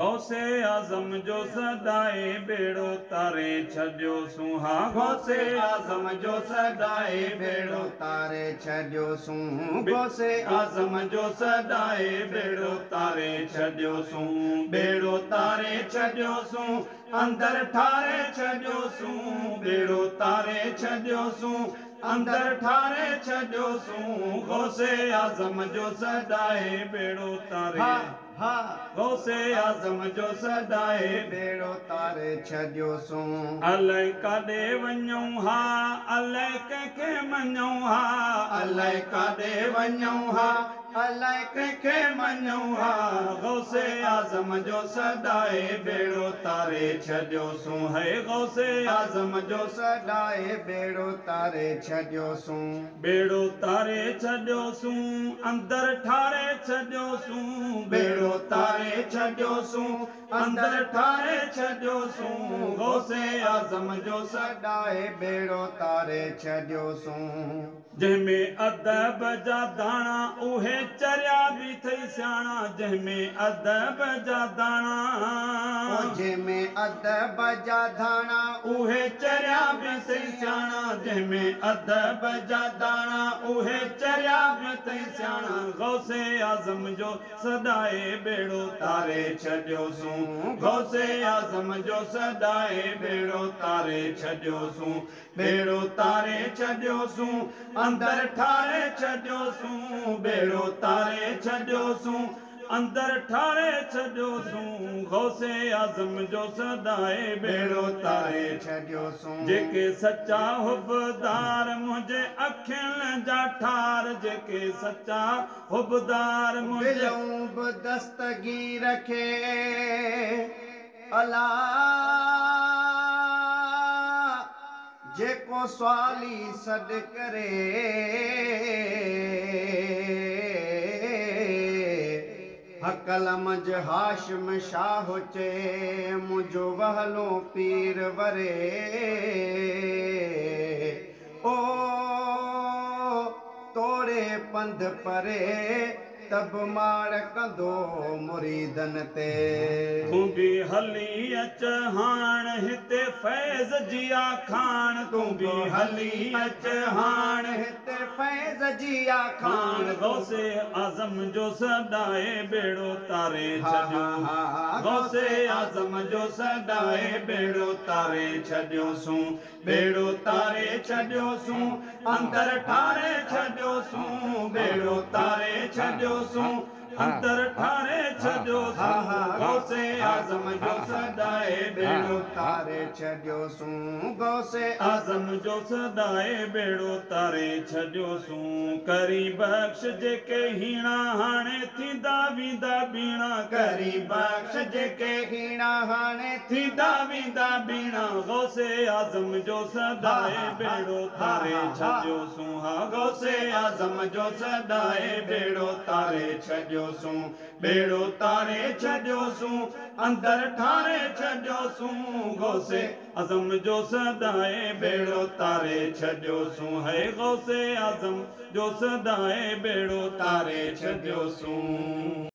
गौसे आज़म जो सदाए बेड़ो तारे छॾियो सुहा। गौसे आज़म जो सदाए बेड़ो तारे छॾियो सूं। गौसे आज़म जो सदाए बेड़ो तारे छॾियो सूं। बेड़ो तारे छॾियो सूं, अंदर ठारे छॾियो सूं। बेड़ो तारे छॾियो सूं, अंदर ठारे छॾियो सूं। गौसे आज़म जो सदाए बेड़ो तारे। गौसे आज़म जो सदाए बेड़ो तारे छॾियो सूं। अलाए काॾे वञूं हा, अलाए कंहिंखे मञूं हा। अलाए काॾे वञूं हा, अलाए कंहिंखे मञूं हा। गौसे आज़म जो सदाए बेड़ो तारे छॾियो सूं। है गौसे आज़म जो सदाए बेड़ो तारे छॾियो सूं। बेड़ो तारे छॾियो सूं, अंदर ठारे छॾियो सूं। बेड़ो तारे छॾियो सूं, अंदर ठारे छॾियो सूं। गौसे आज़म जो सदाए बेड़ो तारे छॾियो सूं। जंहिंमें अदब जा दाणा उहे चरिया बि थई सियाणा। जंहिंमें अदब जा दाणा, जंहिंमें अदब जा दाणा उहे चरिया बि थई सियाणा। जंहिंमें अदब जा दाणा उहे चरिया बि थई सियाणा। गौसे आज़म जो सदाए बेड़ो तारे छॾियो सूं। गौसे आज़म जो सदाए बेड़ो तारे छॾियो सूं। बेड़ो तारे छॾियो सूं, अंदर ठारे छॾियो सूं। बेड़ो तारे छॾियो सूं, अंदर ठारे छॾियो सूं। गौसे आज़म जो सदाए बेड़ो तारे छॾियो सूं। जेके सच्चा हुबदार मुंहिंजे अखियुनि जा ठार। जेके सच्चा हुबदार मुंहिंजे बि दस्तगीर खे अला जेको सवाली सॾु करे हकलम ज हाशिम शाह चए मुंहिंजो वहलो पीर वरे। ओ तोड़े पंध परे तब मार कंदो मुरीदन ते। तूं बि हली अच हाण हिते फैज़ जी आखाण। तूं बि हली अच हाण हिते फैज़ जी आखाण। गौसे आज़म जो सदाए बेड़ो तारे छॾियो। गौसे आज़म जो सदाए बेड़ो तारे छॾियो सूं। बेड़ो तारे छॾियो सूं, अंदर ठारे छॾियो सूं। बेड़ो तारे छॾियो सूं, अंदर ठारे छॾियो सूं। गौसे आज़म जो सदाए बेड़ो तारे छॾियो सूं। गौसे आज़म जो सदाए बेड़ो तारे छॾियो सूं। करी बख़्श जेके हीणा हाणे थींदा वेंदा बीणा। करी बख़्श जेके हीणा हाणे थींदा वेंदा बीणा। गौसे आज़म जो सदाए बेड़ो तारे छॾियो सूं। गौसे आज़म जो सदाए बेड़ो तारे छॾियो सूं। बेड़ो तारे छॾियो सूं, अंदर ठारे छॾियो सूं। गौसे आज़म जो सदाए बेड़ो तारे छॾियो सूं। है गौसे आज़म जो सदाए बेड़ो तारे छॾियो सूं।